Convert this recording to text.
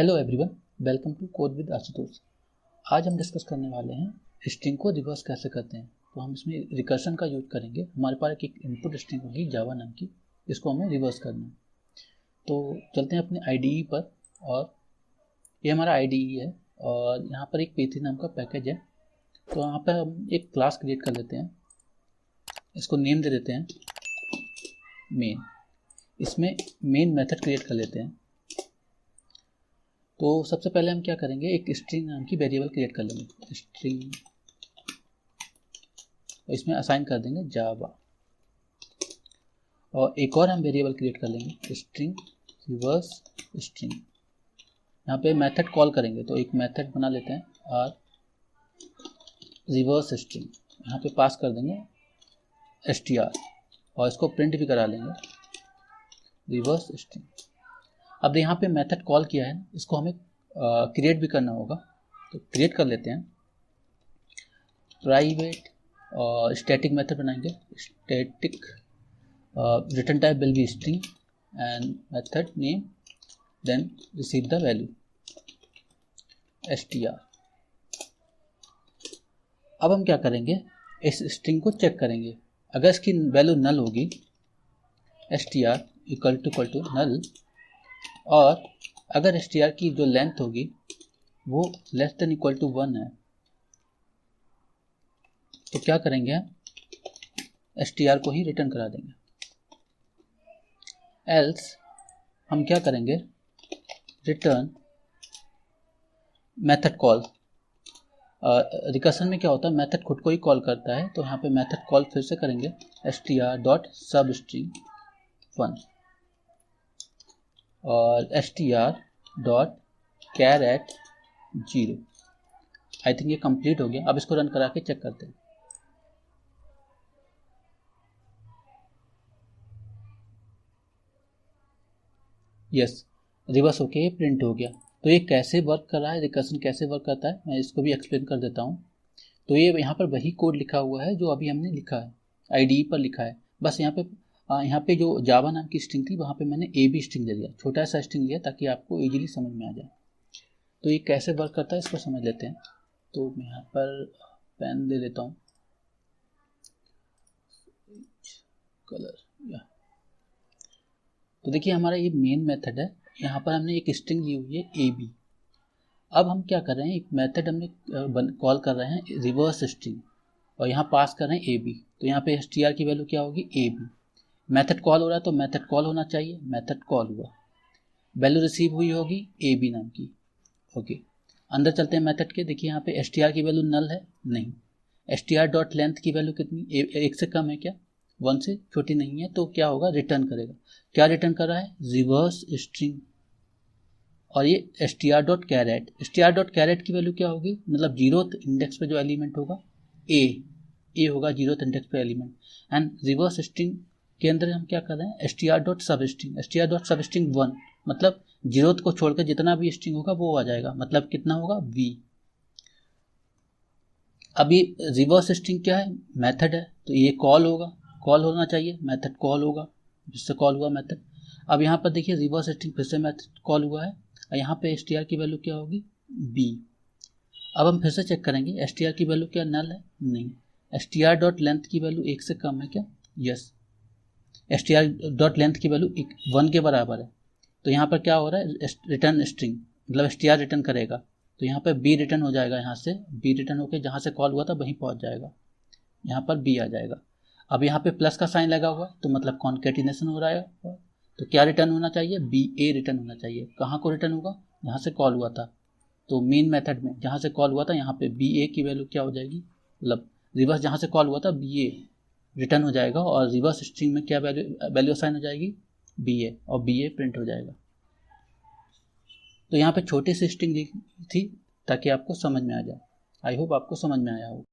Hello everyone, welcome to code with Ashutosh. आज हम discuss करने वाले हैं स्ट्रिंग को रिवर्स कैसे करते हैं। तो हम इसमें रिकर्शन का यूज करेंगे। हमारे पास एक इनपुट स्ट्रिंग होगी जावा नाम की, इसको हमें रिवर्स करना है। तो चलते हैं अपने IDE पर, और ये हमारा IDE है और यहाँ पर एक P3 नाम का पैकेज है। तो यहाँ पर हम एक क्लास क्रिएट कर लेते हैं, इसको नेम दे देते हैं मेन। इसमें मेन मेथड क्रिएट कर लेते हैं। तो सबसे पहले हम क्या करेंगे, एक स्ट्रिंग नाम की वेरिएबल क्रिएट कर लेंगे स्ट्रिंग, इसमें असाइन कर देंगे जावा। और एक और हम वेरिएबल क्रिएट कर लेंगे स्ट्रिंग रिवर्स स्ट्रिंग। यहाँ पे मेथड कॉल करेंगे, तो एक मेथड बना लेते हैं और रिवर्स स्ट्रिंग यहाँ पे पास कर देंगे str, और इसको प्रिंट भी करा लेंगे रिवर्स स्ट्रिंग। अब यहाँ पे मेथड कॉल किया है, इसको हमें क्रिएट भी करना होगा। तो क्रिएट कर लेते हैं प्राइवेट, और स्टैटिक मेथड बनाएंगे। Static return type will be string and method name, then receive the value str। अब हम क्या करेंगे, इस स्ट्रिंग को चेक करेंगे। अगर इसकी वैल्यू नल होगी, str इक्वल टू नल, और अगर str की जो लेंथ होगी वो लेस देन इक्वल टू 1 है, तो क्या करेंगे, str को ही रिटर्न करा देंगे। एल्स हम क्या करेंगे, रिटर्न मेथड कॉल। रिकर्शन में क्या होता है, मेथड खुद को ही कॉल करता है। तो यहाँ पे मेथड कॉल फिर से करेंगे str.substring1 और str.char@0। आई थिंक ये कंप्लीट हो गया। अब इसको रन करा के चेक करते हैं। यस, रिवर्स होके ये प्रिंट हो गया। तो ये कैसे वर्क कर रहा है, रिकर्शन कैसे वर्क करता है, मैं इसको भी एक्सप्लेन कर देता हूँ। तो ये यहाँ पर वही कोड लिखा हुआ है जो अभी हमने लिखा है, IDE पर लिखा है। बस यहाँ पे जो जावा नाम की स्ट्रिंग थी, वहाँ पे मैंने AB स्ट्रिंग दे दिया, छोटा सा स्ट्रिंग लिया ताकि आपको इजीली समझ में आ जाए। तो ये कैसे वर्क करता है इसको समझ लेते हैं। तो मैं यहाँ पर पेन ले लेता हूँ, कलर या। तो देखिए हमारा ये मेन मेथड है, यहाँ पर हमने एक स्ट्रिंग ली हुई है AB। अब हम क्या कर रहे हैं, एक मेथड हमने कॉल कर रहे हैं रिवर्स स्ट्रिंग, और यहाँ पास कर रहे हैं AB। तो यहाँ पे str की वैल्यू क्या होगी, AB। मेथड कॉल हो रहा है तो मेथड कॉल होना चाहिए, मेथड कॉल हुआ, वैल्यू रिसीव हुई होगी AB नाम की। ओके, अंदर चलते हैं मेथड के। देखिए यहाँ पे str की वैल्यू नल है, नहीं। str.length की वैल्यू कितनी, 1 से कम है क्या, 1 से छोटी नहीं है। तो क्या होगा, रिटर्न करेगा। क्या रिटर्न कर रहा है, रिवर्स स्ट्रिंग। और ये str.char की वैल्यू क्या होगी, मतलब 0th इंडेक्स पे जो एलिमेंट होगा a होगा 0th इंडेक्स पे एलिमेंट। एंड रिवर्स स्ट्रिंग के अंदर हम क्या कर रहे हैं, str.substring 1, मतलब 0th को छोड़कर जितना भी स्ट्रिंग होगा वो आ जाएगा, मतलब कितना होगा, v। अभी रिवर्स स्ट्रिंग क्या है, मेथड है, तो ये कॉल होगा, कॉल होना चाहिए, मेथड कॉल होगा, जिससे कॉल हुआ मेथड। अब यहाँ पर देखिए रिवर्स स्ट्रिंग फिर से मेथड कॉल हुआ है, और यहाँ पे str की वैल्यू क्या होगी, b। अब हम फिर से चेक करेंगे, str की वैल्यू क्या नल है, नहीं। str.length की वैल्यू 1 से कम है क्या, यस। str.length की वैल्यू 1 के बराबर है। तो यहाँ पर क्या हो रहा है, रिटर्न स्ट्रिंग, मतलब str रिटर्न करेगा। तो यहाँ पर b रिटर्न हो जाएगा, यहाँ से b रिटर्न होकर जहाँ से कॉल हुआ था वहीं पहुँच जाएगा, यहाँ पर b आ जाएगा। अब यहाँ पे प्लस का साइन लगा हुआ, तो मतलब कॉन्केटिनेशन हो रहा है। तो क्या रिटर्न होना चाहिए, BA रिटर्न होना चाहिए। कहाँ को रिटर्न होगा, यहाँ से कॉल हुआ था, तो मेन मेथड में जहाँ से कॉल हुआ था यहाँ पे BA की वैल्यू क्या हो जाएगी, मतलब रिवर्स जहाँ से कॉल हुआ था BA रिटर्न हो जाएगा, और रिवर्स स्ट्रिंग में क्या वैल्यू साइन हो जाएगी, BA, और BA प्रिंट हो जाएगा। तो यहाँ पे छोटी सी स्ट्रिंग थी ताकि आपको समझ में आ जाए। आई होप आपको समझ में आया हो।